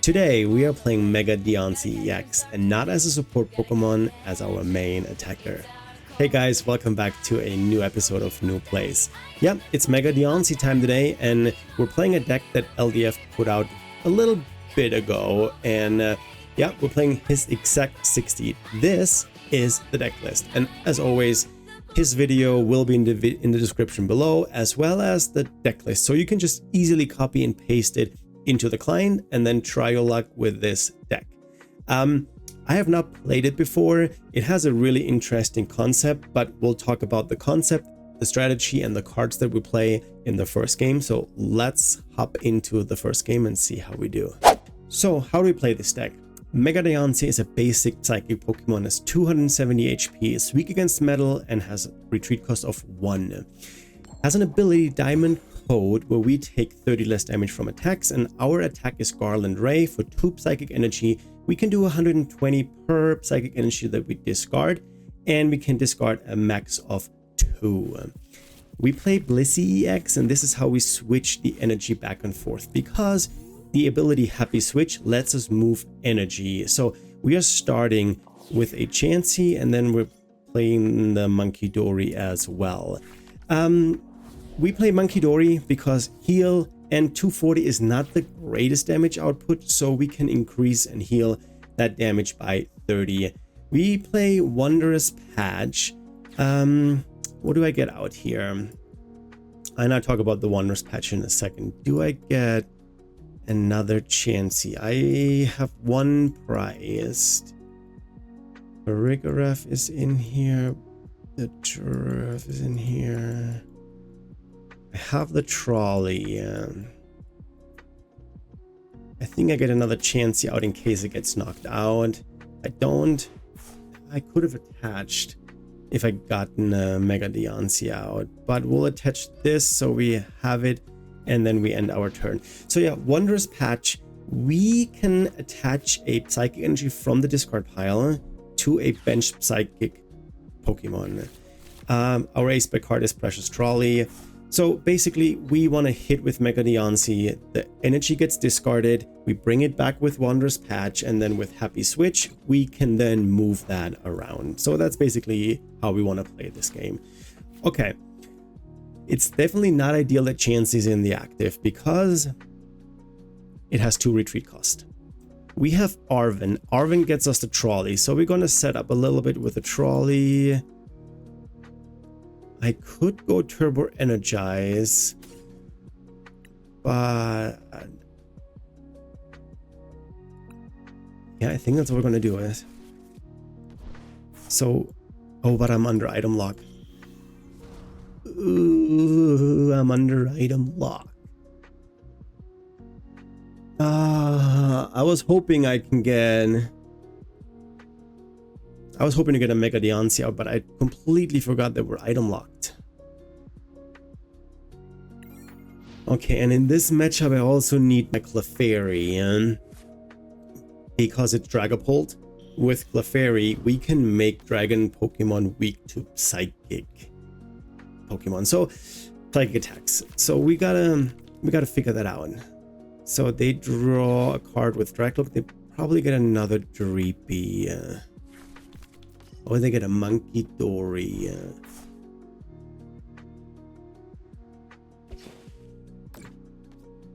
Today we are playing Mega Diancie EX and not as a support Pokemon, as our main attacker. Hey guys, welcome back to a new episode of Noob Plays. Yep, it's Mega Diancie time today and we're playing a deck that LDF put out a little bit ago, and yeah, we're playing his exact 60. This is the deck list, and as always, his video will be in the description below, as well as the deck list, so you can just easily copy and paste it into the client and then try your luck with this deck. I have not played it before. It has a really interesting concept, but we'll talk about the concept, the strategy, and the cards that we play in the first game. So let's hop into the first game and see how we do. So how do we play this deck? Mega Diancie is a basic psychic Pokemon, has 270 HP, is weak against metal, and has a retreat cost of 1. Has an ability Diamond Code where we take 30 less damage from attacks, and our attack is Garland Ray. For 2 psychic energy, we can do 120 per psychic energy that we discard, and we can discard a max of 2. We play Blissey EX, and this is how we switch the energy back and forth, because the ability Happy Switch lets us move energy. So we are starting with a Chansey, and then we're playing the Monkey Dory as well. We play Monkey Dory because heal and 240 is not the greatest damage output, so we can increase and heal that damage by 30. We play Wondrous Patch. What do I get out here? And I'll talk about the Wondrous Patch in a second. Do I get another Chansey? I have one prized. The Rigoref is in here. The Giraffe is in here. I have the Trolley. I think I get another Chansey out in case it gets knocked out. I don't. I could have attached if I gotten a Mega Diancie out, but we'll attach this so we have it, and then we end our turn. So yeah, Wondrous Patch. We can attach a Psychic Energy from the discard pile to a bench Psychic Pokemon. Our ace by card is Precious Trolley. So basically, we want to hit with Mega Diancie. The energy gets discarded. We bring it back with Wondrous Patch, and then with Happy Switch, we can then move that around. So that's basically how we want to play this game. Okay. It's definitely not ideal that Chansey is in the active because it has 2 retreat cost. We have Arven. Arven gets us the Trolley, so we're going to set up a little bit with the Trolley. I could go Turbo Energize, but yeah, I think that's what we're going to do is. So, oh, but I'm under item lock. Ooh, I'm under item lock. I was hoping I can get... I was hoping to get a Mega Diancie out, but I completely forgot that we're item locked. Okay, and in this matchup, I also need my Clefairy, because it's Dragapult. With Clefairy, we can make Dragon Pokemon weak to Psychic Pokemon, so Psychic attacks. So we gotta figure that out. So they draw a card with Dragapult. They probably get another Dreepy. Or they get a Monkey Dory.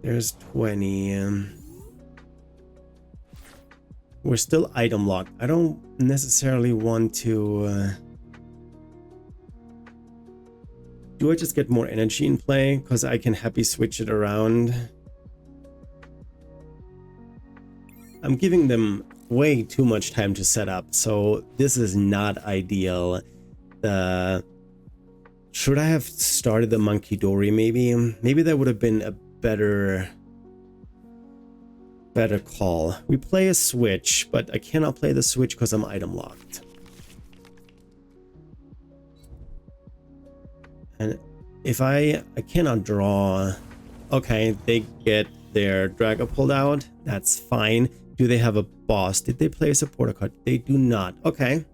There's 20. We're still item locked. I don't necessarily want to... do I just get more energy in play? Because I can happy switch it around. I'm giving them way too much time to set up, so this is not ideal. Should I have started the Monkey Dory? Maybe that would have been a better call. We play a switch, but I cannot play the switch because I'm item locked. And if I cannot draw. Okay, they get their Dragapult out. That's fine. Do they have a boss? Did they play a supporter card? They do not. Okay.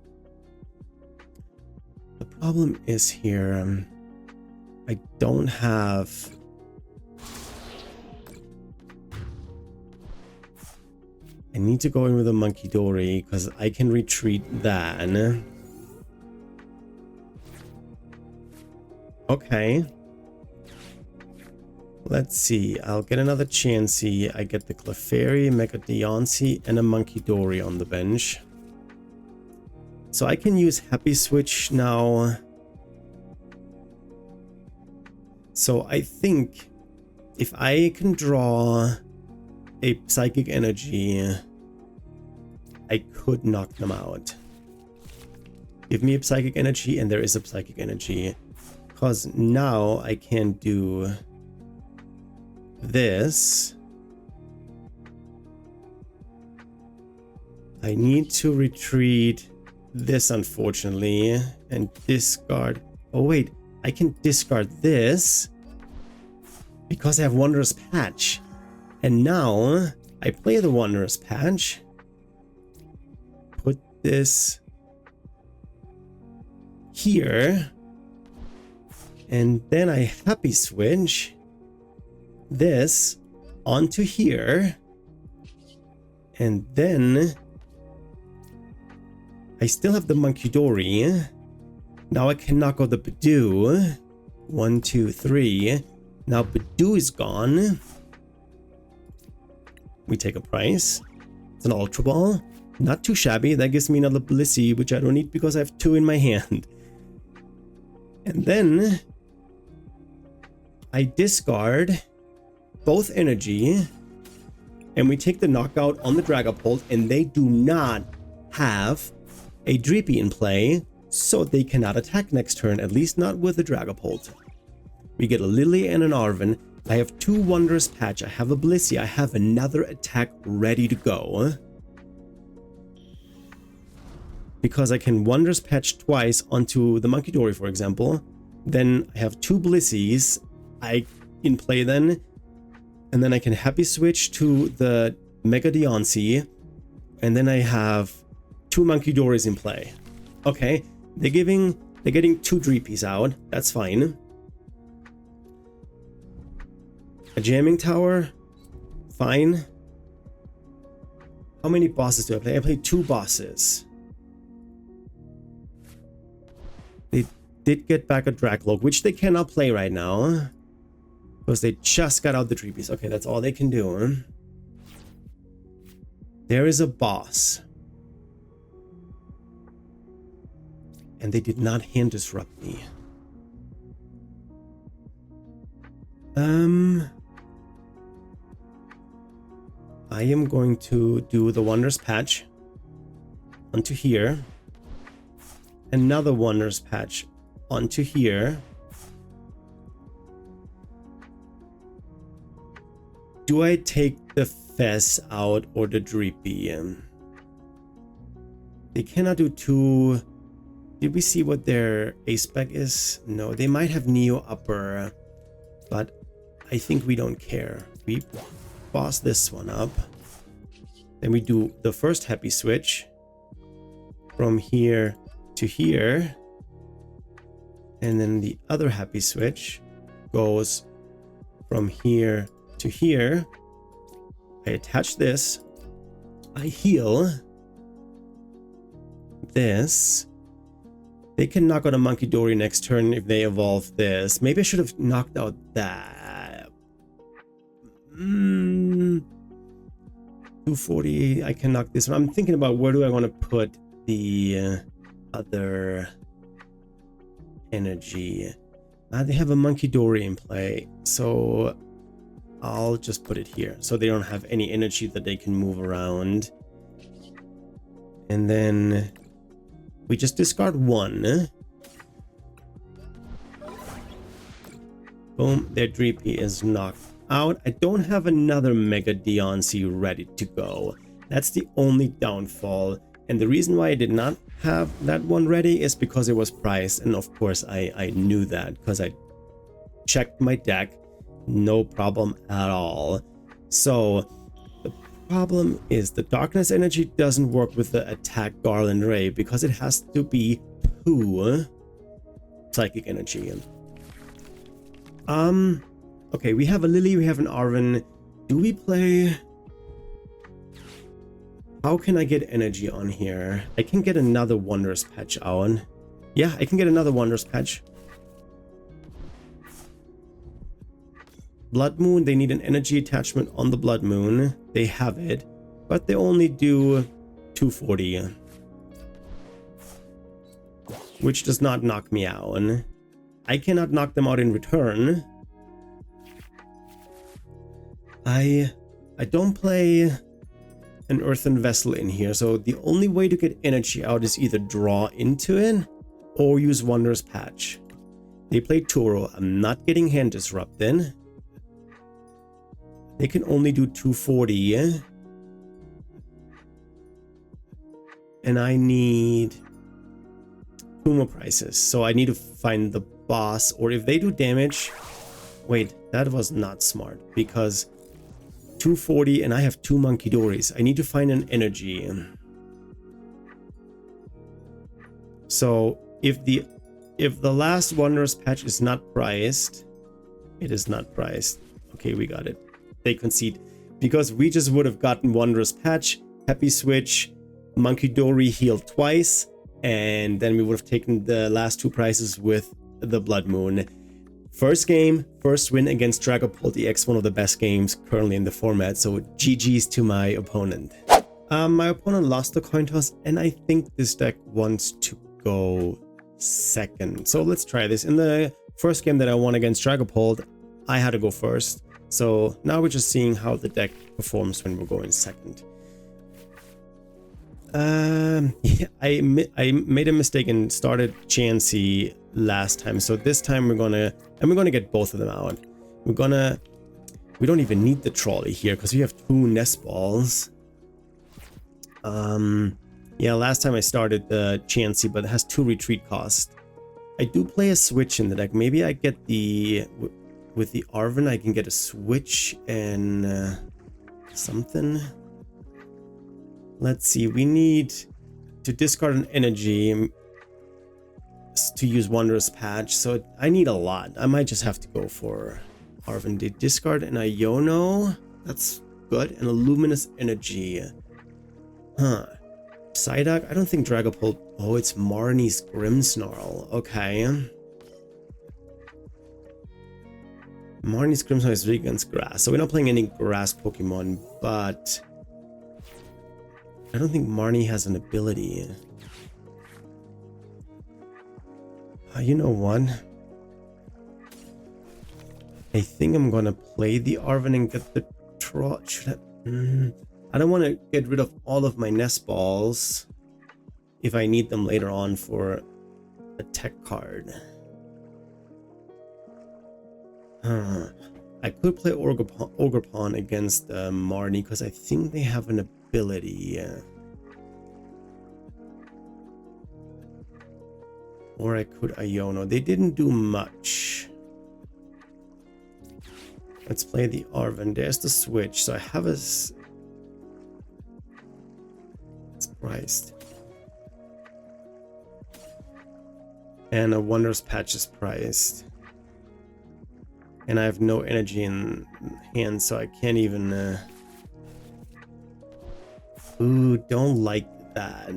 The problem is here, I don't have I need to go in with a Monkey Dory because I can retreat that. Okay. Let's see. I'll get another Chansey. I get the Clefairy, Mega Diancie, and a Monkey Dory on the bench. So I can use Happy Switch now. So I think if I can draw a Psychic Energy, I could knock them out. Give me a Psychic Energy, and there is a Psychic Energy. Because now I can do this. I need to retreat this, unfortunately, and discard. Oh, wait. I can discard this because I have Wondrous Patch. And now I play the Wondrous Patch. Put this here. And then I Happy Switch this onto here. And then I still have the Monkey Dory. Now I can knock out the Badoo. 1, 2, 3. Now Badoo is gone. We take a price. It's an Ultra Ball. Not too shabby. That gives me another Blissey, which I don't need because I have 2 in my hand. And then I discard both energy. And we take the knockout on the Dragapult. And they do not have a Dreepy in play. So they cannot attack next turn, at least not with the Dragapult. We get a Lily and an Arven. I have 2 Wondrous Patch. I have a Blissey. I have another attack ready to go. Because I can Wondrous Patch twice onto the Monkey Dory, for example. Then I have 2 Blisseys. I can play then. And then I can Happy Switch to the Mega Diancie. And then I have 2 Monkey Dories in play. Okay. They're getting 2 Dreepies out. That's fine. A Jamming Tower. Fine. How many bosses do I play? I play 2 bosses. They did get back a Dracloak, which they cannot play right now. Because they just got out the Dreepies. Okay, that's all they can do. There is a boss. And they did not hand disrupt me. I am going to do the Wondrous Patch onto here. Another Wondrous Patch onto here. Do I take the Fez out or the Dreepy? They cannot do 2. Did we see what their ace spec is? No, they might have Neo upper, but I think we don't care. We boss this one up. Then we do the first Happy Switch from here to here. And then the other Happy Switch goes from here to here. I attach this. I heal this. They can knock out a Monkey Dory next turn if they evolve this. Maybe I should have knocked out that. 240. I can knock this one. I'm thinking about where do I want to put the other energy. They have a Monkey Dory in play. So I'll just put it here. So they don't have any energy that they can move around. And then we just discard 1. Boom, their Dreepy is knocked out. I don't have another Mega Diancie ready to go. That's the only downfall. And the reason why I did not have that one ready is because it was priced. And of course I knew that because I checked my deck. No problem at all. So the problem is the Darkness Energy doesn't work with the attack Garland Ray because it has to be 2 Psychic Energy. Okay, we have a Lily, we have an Arven. Do we play How can I get energy on here? I can get another Wondrous Patch out. Yeah, I can get another Wondrous Patch. Blood Moon, they need an energy attachment on the Blood Moon. They have it, but they only do 240. Which does not knock me out. I cannot knock them out in return. I don't play an Earthen Vessel in here, so the only way to get energy out is either draw into it or use Wondrous Patch. They play Turo. I'm not getting Hand Disrupted. They can only do 240. And I need 2 more prices. So I need to find the boss, or if they do damage... Wait, that was not smart, because 240 and I have 2 Monkey-Dories. I need to find an energy. So if the last Wondrous Patch is not priced, it is not priced. Okay, we got it. They concede, because we just would have gotten Wondrous Patch, Happy Switch, Monkey-Dory healed twice, and then we would have taken the last 2 prizes with the Blood Moon. First game, first win against Dragapult EX, one of the best games currently in the format, so GG's to my opponent. My opponent lost the coin toss, and I think this deck wants to go second. So let's try this. In the first game that I won against Dragapult, I had to go first. So now we're just seeing how the deck performs when we're going second. Yeah, I made a mistake and started Diancie last time. So this time we're gonna get both of them out. We don't even need the trolley here because we have 2 nest balls. Yeah, last time I started the Diancie, but it has 2 retreat costs. I do play a switch in the deck. Maybe I get the with the Arven, I can get a switch and something. Let's see, we need to discard an energy to use Wondrous Patch, so I need a lot. I might just have to go for Arven. They discard an Iono, that's good, and a Luminous Energy. Huh. Psyduck, I don't think Dragapult. Oh, it's Marnie's Grimmsnarl. Okay. Marnie's Grimmsnarl is weak against grass, so we're not playing any grass Pokemon, but I don't think Marnie has an ability. You know what? I think I'm gonna play the Arven and get the troll. I don't want to get rid of all of my nest balls if I need them later on for a tech card. I could play Ogerpon against Marnie because I think they have an ability. Or I could Iono. They didn't do much. Let's play the Arven. There's the switch. So I have a... It's priced. And a Wondrous Patch is priced. And I have no energy in hand, so I can't even... Ooh, don't like that.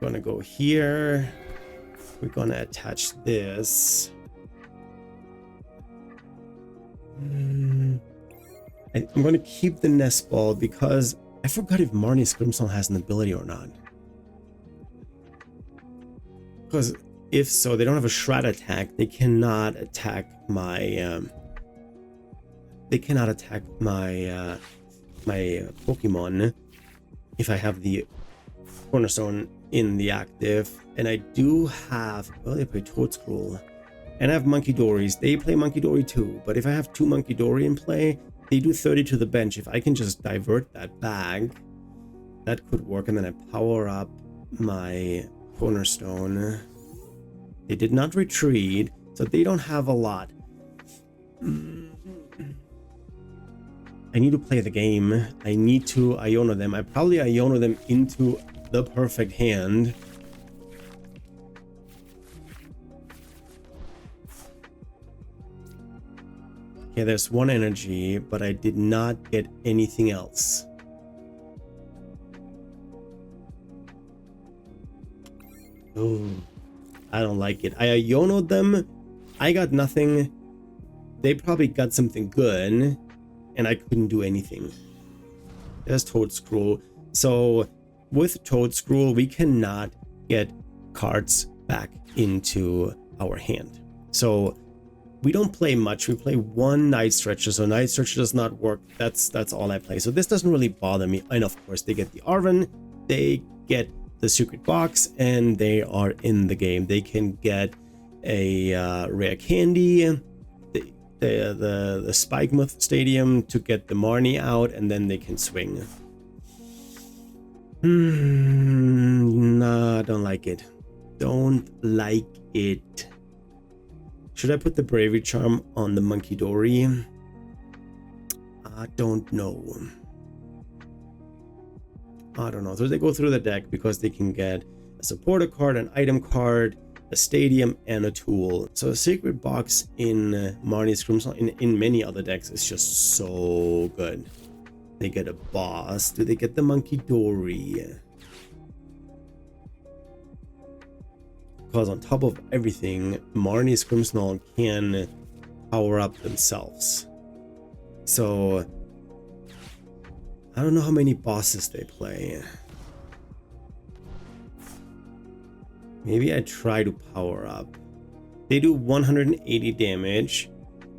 Gonna go here. We're gonna attach this. I'm gonna keep the nest ball because I forgot if Marnie's Grimmsnarl has an ability or not. Because if so, they don't have a shred attack. They cannot attack my. They cannot attack my my Pokemon if I have the Cornerstone in the active, and I do have, well, they play Toadscroll, and I have Monkey-Dories. They play Monkey-Dory too, but if I have 2 Monkey-Dory in play, they do 30 to the bench. If I can just divert that bag, that could work, and then I power up my Cornerstone. They did not retreat, so they don't have a lot. I need to play the game. I need to Iono them. I probably Iono them into the perfect hand. Okay, there's 1 energy, but I did not get anything else. Oh, I don't like it. I Iono'd them. I got nothing. They probably got something good, and I couldn't do anything. There's Toadscruel. So with Toadscruel, we cannot get cards back into our hand. So we don't play much. We play one Night Stretcher. So Night Stretcher does not work. That's all I play. So this doesn't really bother me. And of course, they get the Arven, they get the secret box, and they are in the game. They can get a rare candy, the Spikemuth Stadium to get the Marnie out, and then they can swing. Nah, don't like it. Don't like it. Should I put the Bravery Charm on the Monkey Dory? I don't know. I don't know. So they go through the deck because they can get a supporter card, an item card, a stadium, and a tool. So a secret box in Marnie's Grimmsnarl, in many other decks, is just so good. They get a boss. Do they get the Monkey Dory? Because on top of everything, Marnie's Grimmsnarl can power up themselves. So I don't know how many bosses they play. Maybe I try to power up. They do 180 damage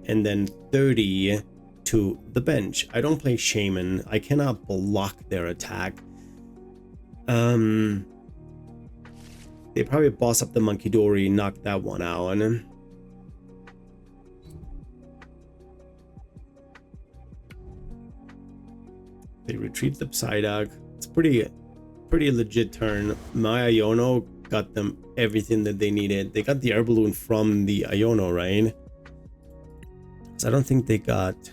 and then 30 to the bench. I don't play Shaman. I cannot block their attack. They probably boss up the Monkey Dory, knock that one out. They retreat the Psyduck. It's pretty legit turn. My Iono got them everything that they needed. They got the air balloon from the Iono, right? So I don't think they got...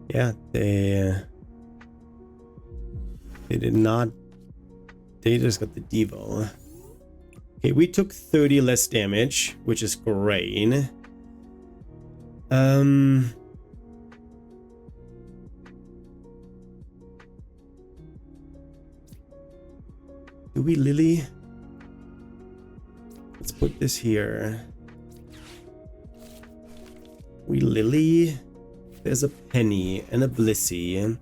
Yeah, they did not. They just got the Devo. Okay, we took 30 less damage, which is great. Do we Lily? Let's put this here. We Lily. There's a Penny and a Blissey.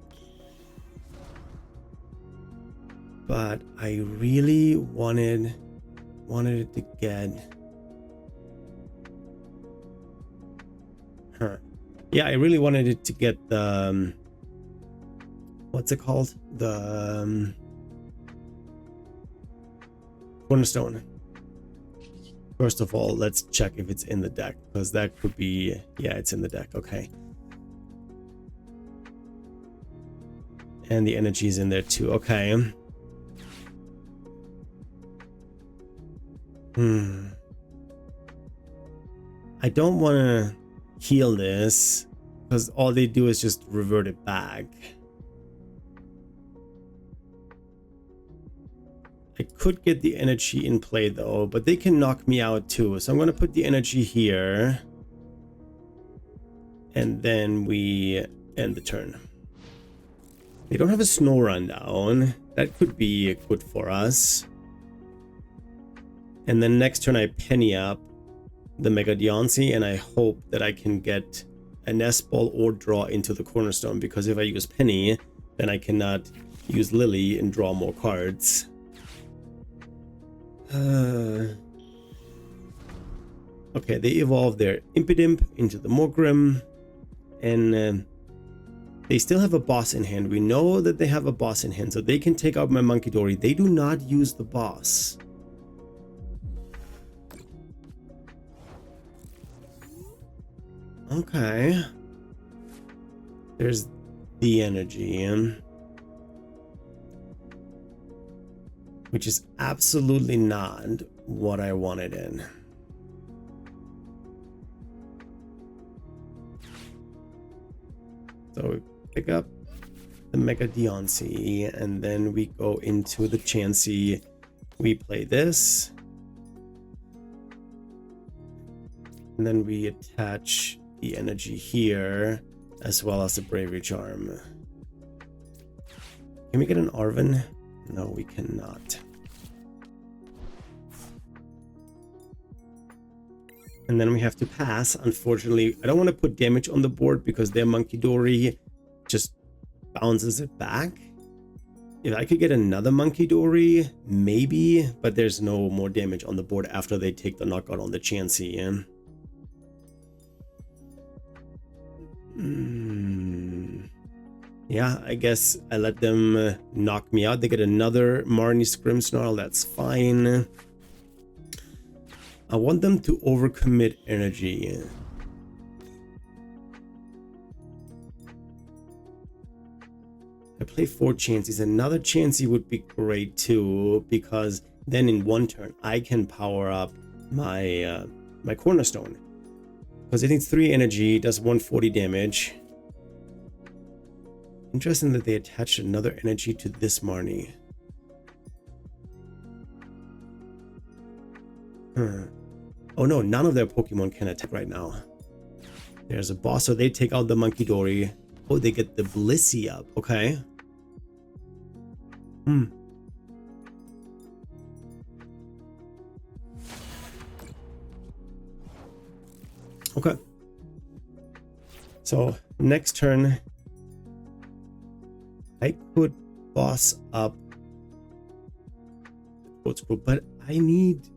But I really wanted it to get... Yeah, I really wanted it to get the... what's it called? The... Cornerstone. First of all, let's check if it's in the deck, because that could be... Yeah, it's in the deck. Okay. And the energy is in there too. Okay. I don't want to heal this because all they do is just revert it back. I could get the energy in play though, but they can knock me out too. So I'm going to put the energy here. And then we end the turn. They don't have a snow rundown. That could be good for us. And then next turn I penny up the Mega Diancie, and I hope that I can get a nest ball or draw into the cornerstone, because if I use penny, then I cannot use Lily and draw more cards. Okay, they evolve their Impidimp into the Morgrim, and they still have a boss in hand. We know that they have a boss in hand, so they can take out my Monkey Dory. They do not use the boss. Okay. There's the energy, which is absolutely not what I wanted in. So we pick up the Mega Diancie, and then we go into the Chansey. We play this. And then we attach the energy here, as well as the Bravery Charm. Can we get an Arven? No, we cannot. And then we have to pass. Unfortunately, I don't want to put damage on the board because their Monkey Dory just bounces it back. If I could get another Monkey Dory, maybe, but there's no more damage on the board after they take the knockout on the Chansey. Yeah, I guess I let them knock me out. They get another Marnie's Grimmsnarl, that's fine. I want them to overcommit energy. I play 4 Chanseys. Another Chansey would be great too, because then in one turn I can power up my my Cornerstone. Because it needs 3 energy, does 140 damage. Interesting that they attached another energy to this Marnie. Oh no, none of their Pokemon can attack right now. There's a boss, so they take out the Monkey Dory. Oh, they get the Blissey up. Okay. Okay. So next turn, I could boss up Sports Group, but I need...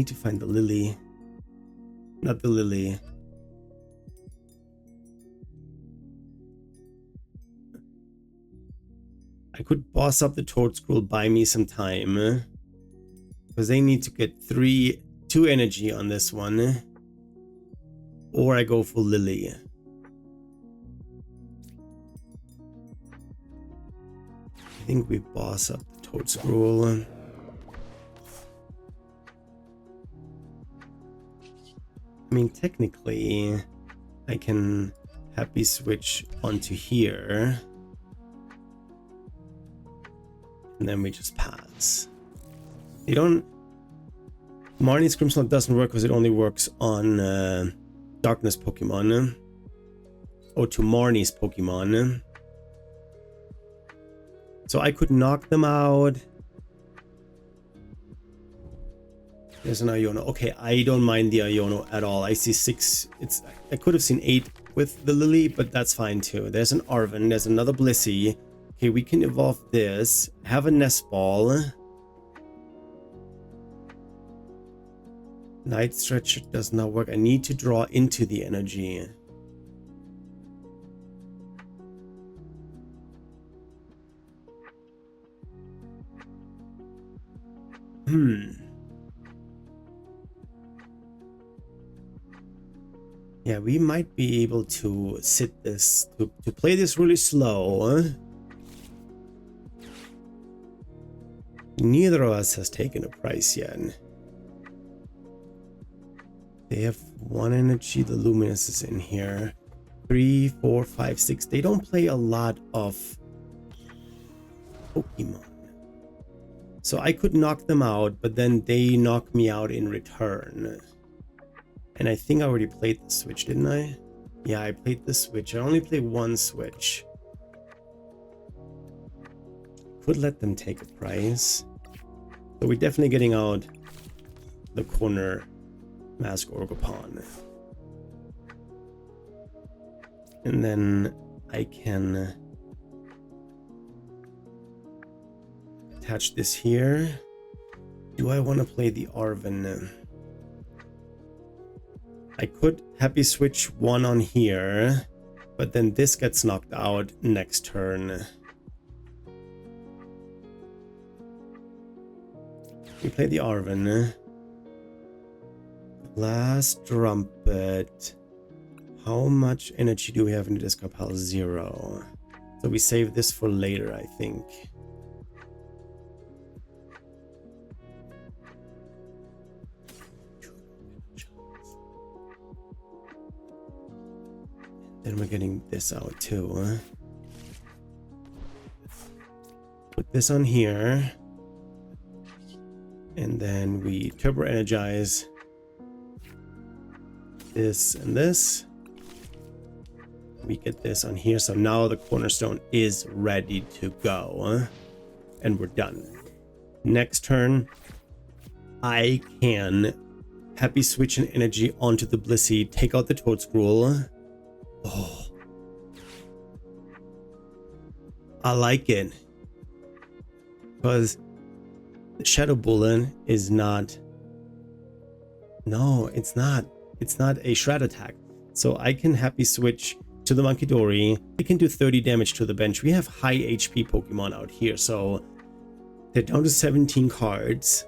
to find the Lily. Not the Lily. I could boss up the Toadscruel, buy me some time. Because they need to get 2 energy on this one. Or I go for Lily. I think we boss up the Toadscruel. I mean, technically, I can happy switch onto here. And then we just pass. They don't... Marnie's Grimmsnarl doesn't work because it only works on Darkness Pokemon. Or to Marnie's Pokemon. So I could knock them out. There's an Iono. Okay, I don't mind the Iono at all. I see 6. I could have seen 8 with the Lily, but that's fine too. There's an Arven. There's another Blissey. Okay, we can evolve this. Have a Nest Ball. Night Stretcher does not work. I need to draw into the energy. Yeah, we might be able to sit this, to play this really slow. Neither of us has taken a price yet. They have 1 energy, the Luminous is in here. 3, 4, 5, 6. They don't play a lot of Pokemon. So I could knock them out, but then they knock me out in return. And I think I already played the switch, didn't I? Yeah, I played the switch. I only played 1 switch. Could let them take a prize. So we're definitely getting out the corner Mask Orgopon. And then I can attach this here. Do I want to play the Arven? I could happy switch 1 on here, but then this gets knocked out next turn. We play the Arven. Last Trumpet. How much energy do we have in the discard pile? 0. So we save this for later, I think. Then we're getting this out too. Put this on here. And then we turbo energize this and this. We get this on here. So now the cornerstone is ready to go. And we're done. Next turn, I can Happy Switch an energy onto the Blissey, take out the Toadscroll. Oh, I like it. Because the Shadow Bullet is not... No, it's not. It's not a Shred attack. So I can Happy Switch to the Munkidori. It can do 30 damage to the bench. We have high HP Pokemon out here, so they're down to 17 cards.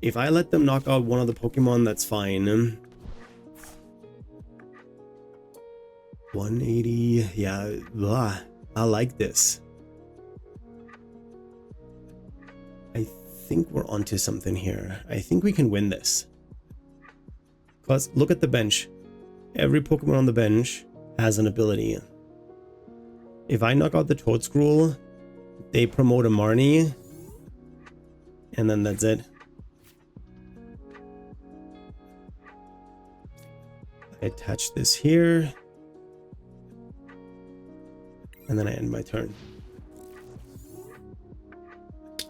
If I let them knock out one of the Pokemon, that's fine. 180, yeah, blah. I like this. I think we're onto something here. I think we can win this. Because look at the bench. Every Pokemon on the bench has an ability. If I knock out the Toadscroll, they promote a Marnie, and then that's it. I attach this here, and then I end my turn.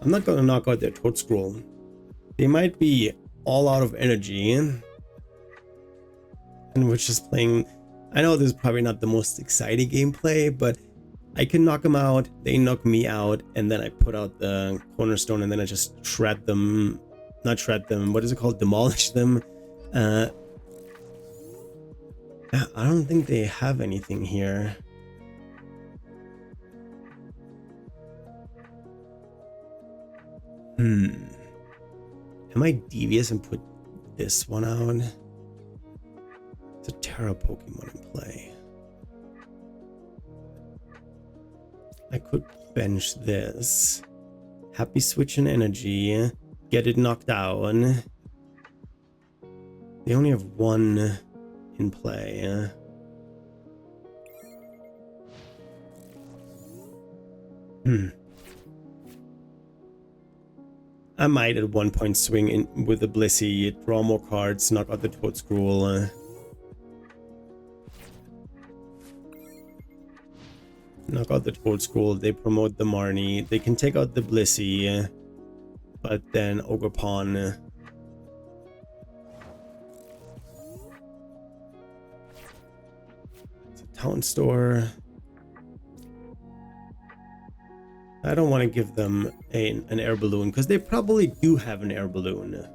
I'm not going to knock out their Toadscroll. They might be all out of energy, and we're just playing. I know this is probably not the most exciting gameplay, but I can knock them out, they knock me out, and then I put out the cornerstone, and then I just shred them. Not shred them, what is it called? Demolish them. I don't think they have anything here. Am I devious and put this one out? It's a Terra Pokemon in play. I could bench this. Happy Switch and energy. Get it knocked down. They only have one in play. I might at one point swing in with the Blissey, draw more cards, knock out the Toadscroll. Knock out the Toadscroll, they promote the Marnie, they can take out the Blissey, but then Ogerpon. It's a town store. I don't want to give them an air balloon, because they probably do have an air balloon.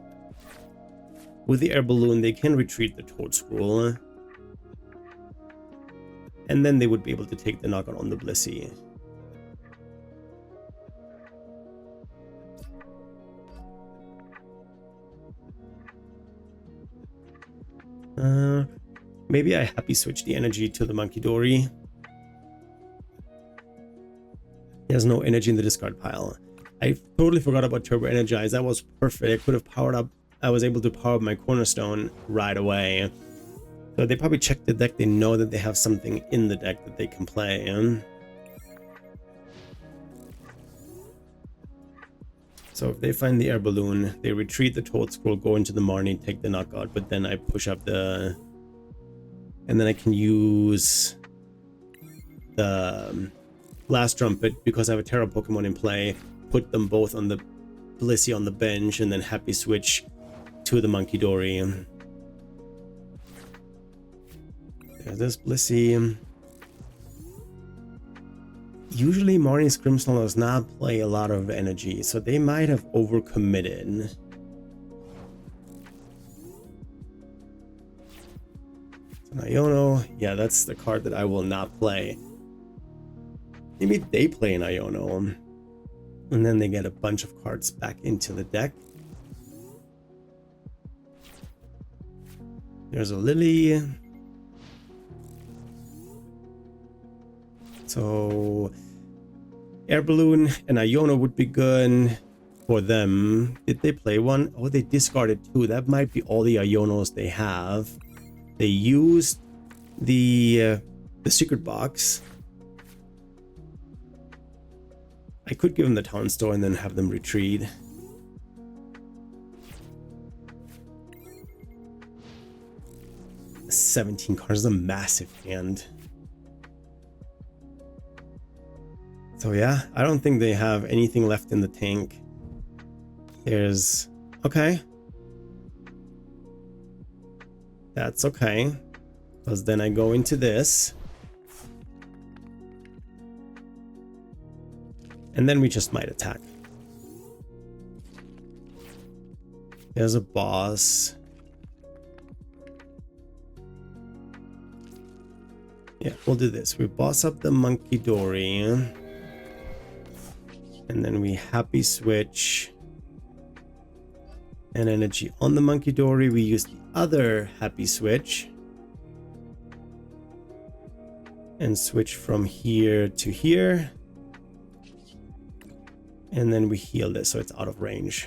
With the air balloon, they can retreat the Toadscroll. And then they would be able to take the knockout on the Blissey. Maybe I Happy Switch the energy to the Munkidori. He has no energy in the discard pile. I totally forgot about Turbo Energize. That was perfect. I could have powered up. I was able to power up my Cornerstone right away. So they probably checked the deck. They know that they have something in the deck that they can play. So if they find the air balloon, they retreat the Toadscroll, go into the Marnie, take the knockout, but then I push up the... And then I can use the Blast Trumpet, because I have a Terra Pokemon in play, put them both on the Blissey on the bench, and then Happy Switch to the Munkidori. There's this Blissey. Usually Marnie's Grimmsnarl does not play a lot of energy, so they might have overcommitted. It's an Iono. Yeah, that's the card that I will not play. Maybe they play an Iono, and then they get a bunch of cards back into the deck. There's a Lily. So air balloon and Iono would be good for them. Did they play one? Oh, they discarded two. That might be all the Ionos they have. They used the secret box. I could give them the town store and then have them retreat. The 17 cards is a massive hand. So yeah, I don't think they have anything left in the tank. There's... okay. That's okay. Because then I go into this. And then we just might attack. There's a boss. Yeah, we'll do this. We boss up the Monkey Dory. And then we happy switch an energy on the Monkey Dory. We use the other happy switch. And switch from here to here. And then we heal this so it's out of range.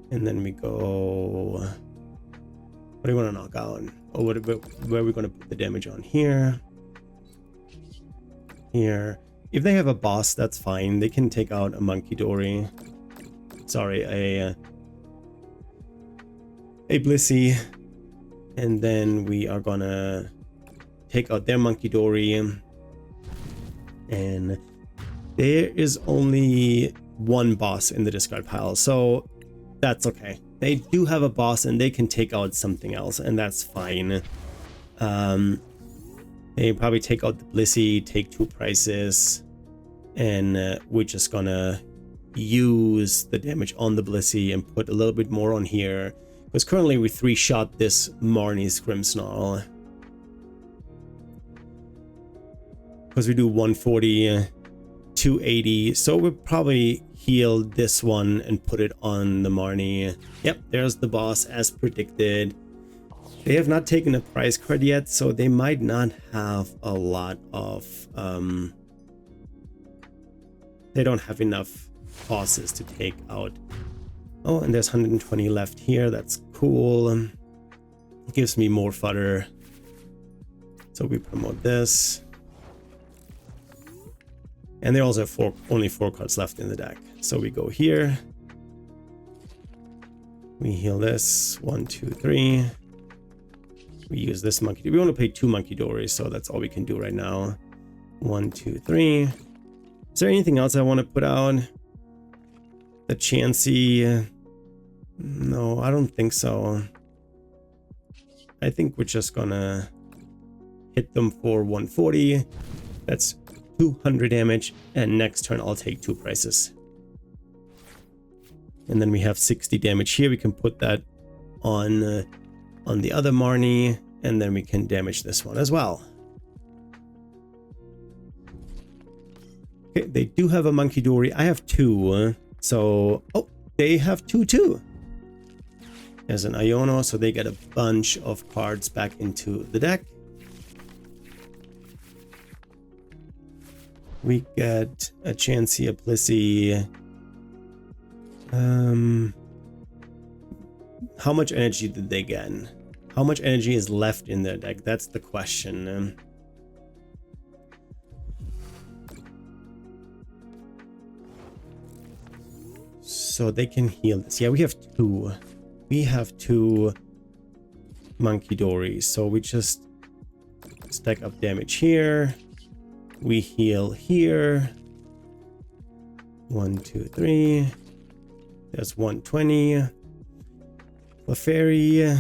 And then we go... what do we want to knock out? Oh, where are we going to put the damage on? Here. Here. If they have a boss, that's fine. They can take out a Monkey Dory. Sorry, a Blissey. And then we are gonna take out their Monkey Dory. And there is only one boss in the discard pile, so that's okay. They do have a boss and they can take out something else, and that's fine. They probably take out the Blissey, take 2 prices, and we're just gonna use the damage on the Blissey and put a little bit more on here. Because currently we 3-shot this Marnie's Grimmsnarl. Because we do 140, 280, so we'll probably heal this one and put it on the Marnie. Yep, there's the boss as predicted. They have not taken a prize card yet, so they might not have a lot of... they don't have enough bosses to take out. Oh, and there's 120 left here. That's cool. It gives me more fodder. So we promote this. And they also have only 4 cards left in the deck. So we go here. We heal this. 1, 2, 3. We use this monkey. We want to play 2 Monkey Dories, so that's all we can do right now. 1, 2, 3. Is there anything else I want to put out? The Diancie. No, I don't think so. I think we're just gonna hit them for 140. That's 200 damage, and next turn I'll take 2 prices. And then we have 60 damage here. We can put that on the other Marnie, and then we can damage this one as well. Okay, they do have a Monkey Dory. I have 2, so... oh, they have 2 too. There's an Iono, so they get a bunch of cards back into the deck. We get a Diancie, a Blissey. How much energy did they get? How much energy is left in their deck? That's the question. So they can heal this. Yeah, we have 2. We have 2 Monkey Dories. So we just stack up damage here. We heal here. 1, 2, 3. There's 120. Clefairy.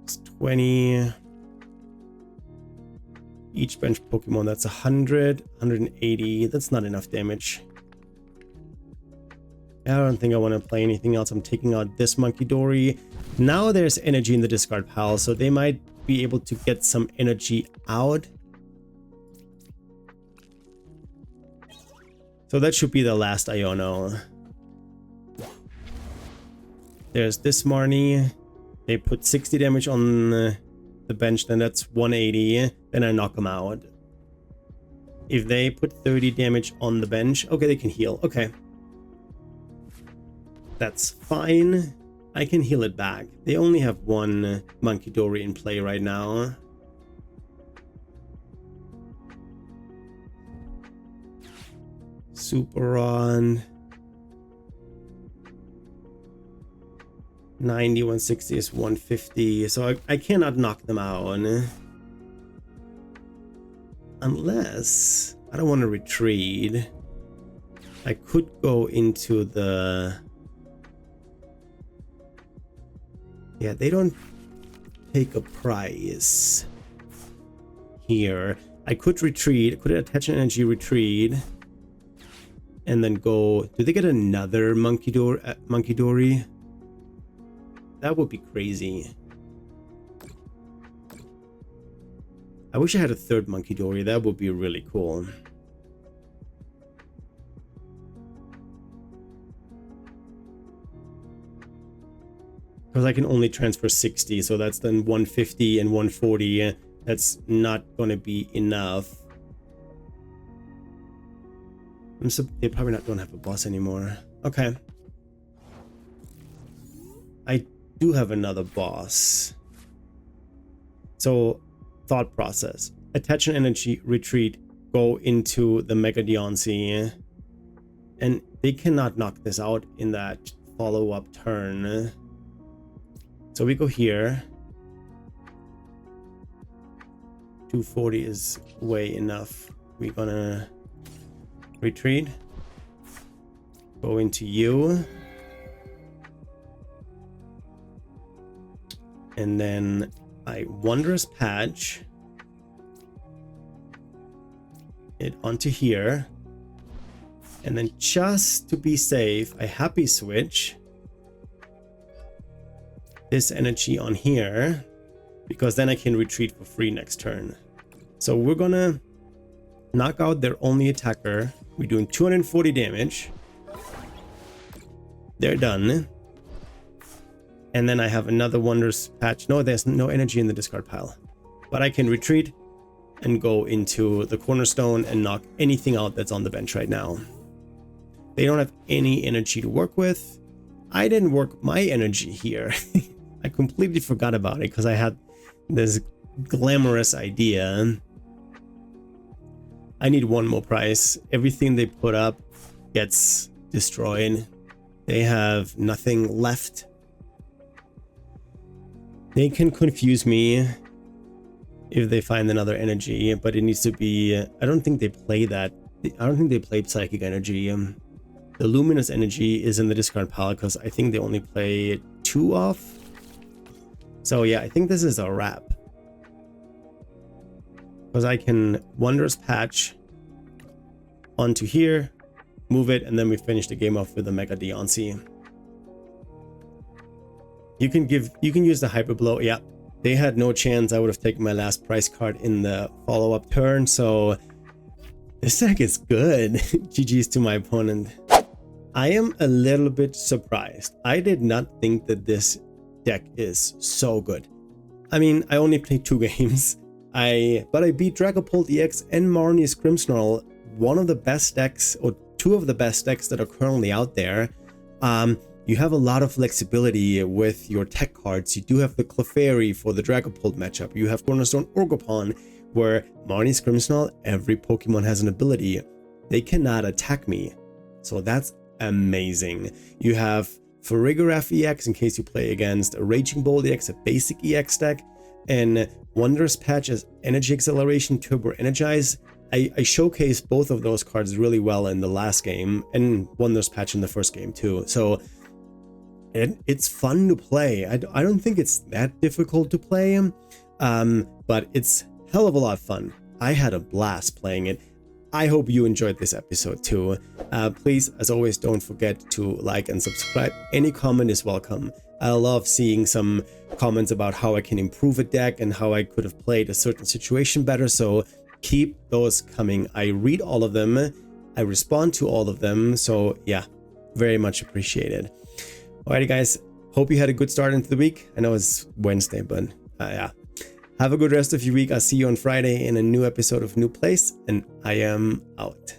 It's 20. Each bench Pokemon, that's 100. 180. That's not enough damage. I don't think I want to play anything else. I'm taking out this Monkey Dory. Now there's energy in the discard pile, so they might be able to get some energy out. So that should be the last Iono. There's this Marnie. They put 60 damage on the bench, then that's 180. Then I knock them out. If they put 30 damage on the bench, okay, they can heal. Okay. That's fine. I can heal it back. They only have 1 Monkey Dory in play right now. Super on 90, 160 is 150. So I cannot knock them out. Unless I don't want to retreat. I could go into the... Yeah, they don't take a prize here. I could retreat. I could attach an energy retreat. And then go... Do they get another Monkey Dory? That would be crazy. I wish I had a third Monkey Dory. That would be really cool. Because I can only transfer 60, so that's then 150 and 140. That's not going to be enough. They probably don't have a boss anymore. Okay. I do have another boss. So, thought process. Attach an energy retreat, go into the Mega Diancie. And they cannot knock this out in that follow-up turn. So we go here. 240 is way enough. We're gonna retreat. Go into you. And then I Wondrous Patch it onto here. And then just to be safe, I Happy Switch this energy on here, because then I can retreat for free next turn. So we're gonna knock out their only attacker. We're doing 240 damage. They're done. And then I have another Wondrous Patch. No, there's no energy in the discard pile. But I can retreat and go into the Cornerstone and knock anything out that's on the bench right now. They don't have any energy to work with. I didn't work my energy here. I completely forgot about it because I had this glamorous idea. I need one more prize. Everything they put up gets destroyed. They have nothing left. They can confuse me if they find another energy, but it needs to be... I don't think they play that. I don't think they play Psychic Energy. The Luminous Energy is in the discard pile because I think they only play 2 off. So yeah, I think this is a wrap. Because I can Wondrous Patch onto here, move it, and then we finish the game off with the Mega Diancie. You can use the Hyper Blow. Yeah, they had no chance. I would have taken my last prize card in the follow-up turn. So this deck is good. GG's to my opponent. I am a little bit surprised. I did not think that this deck is so good. I mean, I only played 2 games. But I beat Dragapult EX and Marnie's Grimmsnarl, one of the best decks, or 2 of the best decks that are currently out there. You have a lot of flexibility with your tech cards. You do have the Clefairy for the Dragapult matchup. You have Cornerstone Orgopon, where Marnie's Grimmsnarl, every Pokemon has an ability. They cannot attack me. So that's amazing. You have Farigiraf EX in case you play against a Raging Bolt EX, a basic EX deck, and Wondrous Patch as Energy Acceleration, Turbo Energize. I showcased both of those cards really well in the last game, and Wondrous Patch in the first game too. So it's fun to play. I don't think it's that difficult to play, but it's hell of a lot of fun. I had a blast playing it. I hope you enjoyed this episode too. Please, as always, don't forget to like and subscribe. Any comment is welcome. I love seeing some comments about how I can improve a deck and how I could have played a certain situation better. So keep those coming. I read all of them. I respond to all of them. So yeah, very much appreciated. Alrighty guys, hope you had a good start into the week. I know it's Wednesday, but yeah. Have a good rest of your week. I'll see you on Friday in a new episode of Noob Plays, and I am out.